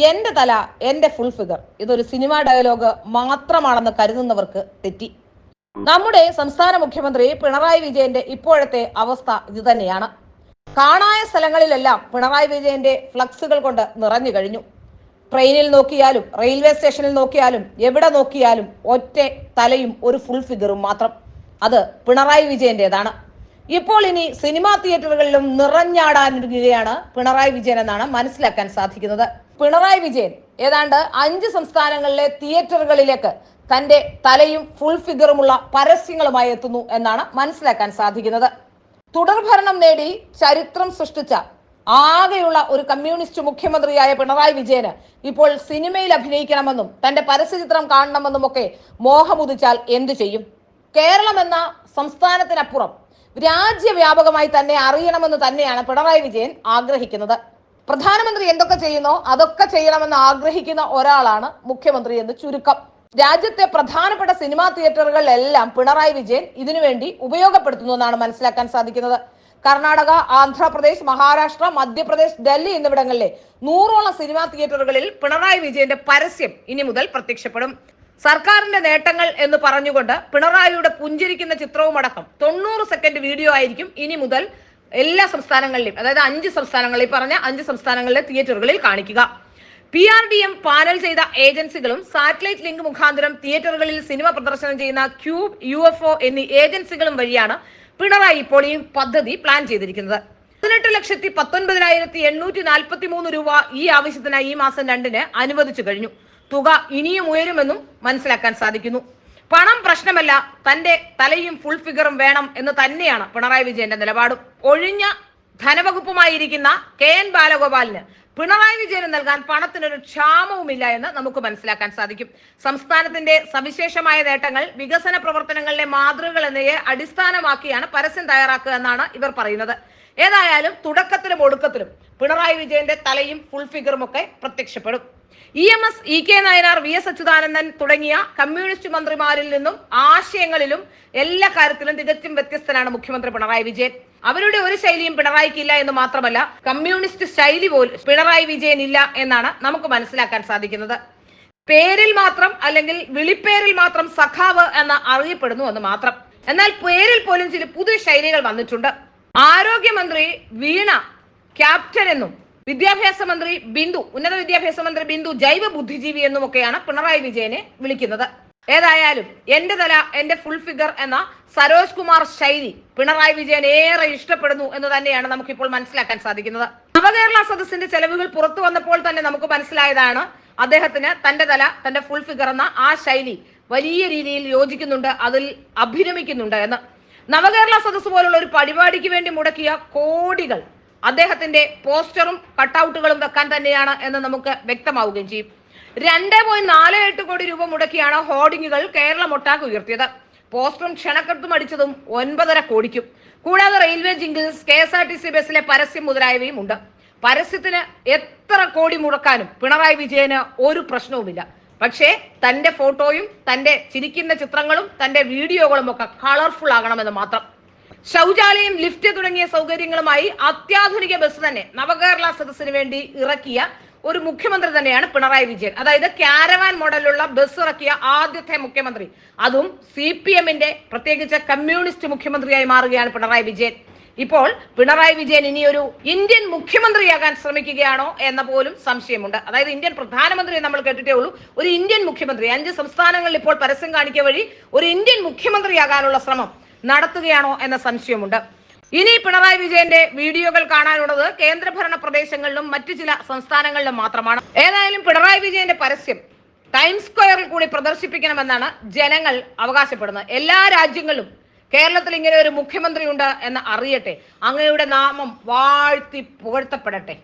എന്റെ തല എന്റെ ഫുൾ ഫിഗർ ഇതൊരു സിനിമാ ഡയലോഗ് മാത്രമാണെന്ന് കരുതുന്നവർക്ക് തെറ്റി. നമ്മുടെ സംസ്ഥാന മുഖ്യമന്ത്രി പിണറായി വിജയന്റെ ഇപ്പോഴത്തെ അവസ്ഥ ഇതുതന്നെയാണ്. കാണായ സ്ഥലങ്ങളിലെല്ലാം പിണറായി വിജയന്റെ ഫ്ലക്സുകൾ കൊണ്ട് നിറഞ്ഞു കഴിഞ്ഞു. ട്രെയിനിൽ നോക്കിയാലും റെയിൽവേ സ്റ്റേഷനിൽ നോക്കിയാലും എവിടെ നോക്കിയാലും ഒറ്റ തലയും ഒരു ഫുൾ ഫിഗറും മാത്രം. അത് പിണറായി വിജയന്റേതാണ്. ഇപ്പോൾ ഇനി സിനിമാ തിയേറ്ററുകളിലും നിറഞ്ഞാടാനിരിക്കുകയാണ് പിണറായി വിജയൻ എന്നാണ് മനസ്സിലാക്കാൻ സാധിക്കുന്നത്. പിണറായി വിജയൻ ഏതാണ്ട് 5 സംസ്ഥാനങ്ങളിലെ തിയേറ്ററുകളിലേക്ക് തന്റെ തലയും ഫുൾ ഫിഗറുമുള്ള പരസ്യങ്ങളുമായി എത്തുന്നു എന്നാണ് മനസ്സിലാക്കാൻ സാധിക്കുന്നത്. തുടർഭരണം നേടി ചരിത്രം സൃഷ്ടിച്ച ആകെയുള്ള ഒരു കമ്മ്യൂണിസ്റ്റ് മുഖ്യമന്ത്രിയായ പിണറായി വിജയന് ഇപ്പോൾ സിനിമയിൽ അഭിനയിക്കണമെന്നും തന്റെ പരസ്യചിത്രം കാണണമെന്നും ഒക്കെ മോഹമുദിച്ചാൽ എന്തു ചെയ്യും? കേരളം എന്ന സംസ്ഥാനത്തിനപ്പുറം രാജ്യവ്യാപകമായി തന്നെ അറിയണമെന്ന് തന്നെയാണ് പിണറായി വിജയൻ ആഗ്രഹിക്കുന്നത്. പ്രധാനമന്ത്രി എന്തൊക്കെ ചെയ്യുന്നോ അതൊക്കെ ചെയ്യണമെന്ന് ആഗ്രഹിക്കുന്ന ഒരാളാണ് മുഖ്യമന്ത്രി എന്ന് ചുരുക്കം. രാജ്യത്തെ പ്രധാനപ്പെട്ട സിനിമാ തിയേറ്ററുകളിലെല്ലാം പിണറായി വിജയൻ ഇതിനുവേണ്ടി ഉപയോഗപ്പെടുത്തുന്നു എന്നാണ് മനസ്സിലാക്കാൻ സാധിക്കുന്നത്. കർണാടക, ആന്ധ്രാപ്രദേശ്, മഹാരാഷ്ട്ര, മധ്യപ്രദേശ്, ഡൽഹി എന്നിവിടങ്ങളിലെ 100ഓളം സിനിമാ തിയേറ്ററുകളിൽ പിണറായി വിജയന്റെ പരസ്യം ഇനി മുതൽ പ്രത്യക്ഷപ്പെടും. സർക്കാരിന്റെ നേട്ടങ്ങൾ എന്ന് പറഞ്ഞുകൊണ്ട് പിണറായിയുടെ പുഞ്ചിരിക്കുന്ന ചിത്രവുമടക്കം 90 സെക്കൻഡ് വീഡിയോ ആയിരിക്കും ഇനി മുതൽ എല്ലാ സംസ്ഥാനങ്ങളിലും, അതായത് 5 സംസ്ഥാനങ്ങളിൽ പറഞ്ഞ 5 സംസ്ഥാനങ്ങളിലെ തിയേറ്ററുകളിൽ കാണിക്കുക. PRDM പാനൽ ചെയ്ത ഏജൻസികളും സാറ്റലൈറ്റ് ലിങ്ക് മുഖാന്തരം തിയേറ്ററുകളിൽ സിനിമ പ്രദർശനം ചെയ്യുന്ന ക്യൂബ്, UFO എന്നീ ഏജൻസികളും വഴിയാണ് പിണറായി ഇപ്പോൾ ഈ പദ്ധതി പ്ലാൻ ചെയ്തിരിക്കുന്നത്. 18,19,843 രൂപ ഈ ആവശ്യത്തിനായി ഈ മാസം 2-ന് അനുവദിച്ചു കഴിഞ്ഞു. തുക ഇനിയും ഉയരുമെന്നും മനസ്സിലാക്കാൻ സാധിക്കുന്നു. പണം പ്രശ്നമല്ല, തന്റെ തലയും ഫുൾ ഫിഗറും വേണം എന്ന് തന്നെയാണ് പിണറായി വിജയന്റെ നിലപാടും. ഒഴിഞ്ഞ ധനവകുപ്പുമായിരിക്കുന്ന KN ബാലഗോപാലിന് പിണറായി വിജയന് നൽകാൻ പണത്തിനൊരു ക്ഷാമവുമില്ല എന്ന് നമുക്ക് മനസ്സിലാക്കാൻ സാധിക്കും. സംസ്ഥാനത്തിന്റെ സവിശേഷമായ നേട്ടങ്ങൾ, വികസന പ്രവർത്തനങ്ങളിലെ മാതൃകകൾ എന്നിവയെ അടിസ്ഥാനമാക്കിയാണ് പരസ്യം തയ്യാറാക്കുക എന്നാണ് ഇവർ പറയുന്നത്. ഏതായാലും തുടക്കത്തിലും ഒടുക്കത്തിലും പിണറായി വിജയന്റെ തലയും ഫുൾ ഫിഗറും ഒക്കെ പ്രത്യക്ഷപ്പെടും. EMS, EK Nayanar, VS Achuthanandan തുടങ്ങിയ കമ്മ്യൂണിസ്റ്റ് മന്ത്രിമാരിൽ നിന്നും ആശയങ്ങളിലും എല്ലാ കാര്യത്തിലും തികച്ചും വ്യത്യസ്തനാണ് മുഖ്യമന്ത്രി പിണറായി വിജയൻ. അവരുടെ ഒരു ശൈലിയും പിണറായിക്കില്ല എന്ന് മാത്രമല്ല, കമ്മ്യൂണിസ്റ്റ് ശൈലി പോലും പിണറായി വിജയൻ ഇല്ല എന്നാണ് നമുക്ക് മനസ്സിലാക്കാൻ സാധിക്കുന്നത്. പേരിൽ മാത്രം അല്ലെങ്കിൽ വിളിപ്പേരിൽ മാത്രം സഖാവ് എന്ന് അറിയപ്പെടുന്നു എന്ന് മാത്രം. എന്നാൽ പേരിൽ പോലും ചില പുതിയ ശൈലികൾ വന്നിട്ടുണ്ട്. ആരോഗ്യമന്ത്രി വീണ ക്യാപ്റ്റൻ എന്നും വിദ്യാഭ്യാസ മന്ത്രി ബിന്ദു, ഉന്നത വിദ്യാഭ്യാസ മന്ത്രി ബിന്ദു ജൈവ ബുദ്ധിജീവി എന്നുമൊക്കെയാണ് പിണറായി വിജയനെ വിളിക്കുന്നത്. ഏതായാലും എന്റെ തല എന്റെ ഫുൾ ഫിഗർ എന്ന സരോജ് കുമാർ ശൈലി പിണറായി വിജയൻ ഏറെ ഇഷ്ടപ്പെടുന്നു എന്ന് തന്നെയാണ് നമുക്കിപ്പോൾ മനസ്സിലാക്കാൻ സാധിക്കുന്നത്. നവകേരള സദസ്സിന്റെ ചെലവുകൾ പുറത്തു വന്നപ്പോൾ തന്നെ നമുക്ക് മനസ്സിലായതാണ് അദ്ദേഹത്തിന് തന്റെ തല തന്റെ ഫുൾ ഫിഗർ എന്ന ആ ശൈലി വലിയ രീതിയിൽ യോജിക്കുന്നുണ്ട്, അതിൽ അഭിനമിക്കുന്നുണ്ട് എന്ന്. നവകേരള സദസ്സ് പോലുള്ള ഒരു പരിപാടിക്ക് വേണ്ടി മുടക്കിയ കോടികൾ അദ്ദേഹത്തിന്റെ പോസ്റ്ററും കട്ടൗട്ടുകളും വെക്കാൻ തന്നെയാണ് എന്ന് നമുക്ക് വ്യക്തമാവുകയും ചെയ്യും. 2.48 കോടി രൂപ മുടക്കിയാണ് ഹോർഡിങ്ങുകൾ കേരളം ഒട്ടാകെ ഉയർത്തിയത്. പോസ്റ്ററും ക്ഷണക്കത്തും അടിച്ചതും 9.5 കോടിക്കും. കൂടാതെ റെയിൽവേ ജിംഗിൾസ്, KSRTC ബസ്സിലെ പരസ്യം മുതലായവയും ഉണ്ട്. പരസ്യത്തിന് എത്ര കോടി മുടക്കാനും പിണറായി വിജയന് ഒരു പ്രശ്നവുമില്ല. പക്ഷേ തന്റെ ഫോട്ടോയും തന്റെ ചിരിക്കുന്ന ചിത്രങ്ങളും തന്റെ വീഡിയോകളും ഒക്കെ കളർഫുൾ ആകണമെന്ന് മാത്രം. ശൗചാലയം, ലിഫ്റ്റ് തുടങ്ങിയ സൗകര്യങ്ങളുമായി അത്യാധുനിക ബസ് തന്നെ നവകേരള സദസ്സിന് വേണ്ടി ഇറക്കിയ ഒരു മുഖ്യമന്ത്രി തന്നെയാണ് പിണറായി വിജയൻ. അതായത് ക്യാരവാൻ മോഡലുള്ള ബസ് ഇറക്കിയ ആദ്യത്തെ മുഖ്യമന്ത്രി, അതും CPM-ന്റെ പ്രത്യേകിച്ച് കമ്മ്യൂണിസ്റ്റ് മുഖ്യമന്ത്രിയായി മാറുകയാണ് പിണറായി വിജയൻ. ഇപ്പോൾ പിണറായി വിജയൻ ഇനി ഒരു ഇന്ത്യൻ മുഖ്യമന്ത്രിയാകാൻ ശ്രമിക്കുകയാണോ എന്ന പോലും സംശയമുണ്ട്. അതായത് ഇന്ത്യൻ പ്രധാനമന്ത്രിയെ നമ്മൾ കേട്ടിട്ടേ ഉള്ളൂ, ഒരു ഇന്ത്യൻ മുഖ്യമന്ത്രി 5 സംസ്ഥാനങ്ങളിൽ ഇപ്പോൾ പരസ്യം കാണിക്കുക വഴി ഒരു ഇന്ത്യൻ മുഖ്യമന്ത്രിയാകാനുള്ള ശ്രമം നടത്തുകയാണോ എന്ന സംശയമുണ്ട്. ഇനി പിണറായി വിജയന്റെ വീഡിയോകൾ കാണാനുള്ളത് കേന്ദ്രഭരണ പ്രദേശങ്ങളിലും മറ്റു ചില സംസ്ഥാനങ്ങളിലും മാത്രമാണ്. ഏതായാലും പിണറായി വിജയന്റെ പരസ്യം ടൈംസ് സ്ക്വയറിൽ കൂടി പ്രദർശിപ്പിക്കണമെന്നാണ് ജനങ്ങൾ അവകാശപ്പെടുന്നത്. എല്ലാ രാജ്യങ്ങളിലും കേരളത്തിൽ ഇങ്ങനെ ഒരു മുഖ്യമന്ത്രി ഉണ്ട് എന്ന് അറിയട്ടെ, അങ്ങയുടെ നാമം വാഴ്ത്തി പുകഴ്ത്തപ്പെടട്ടെ.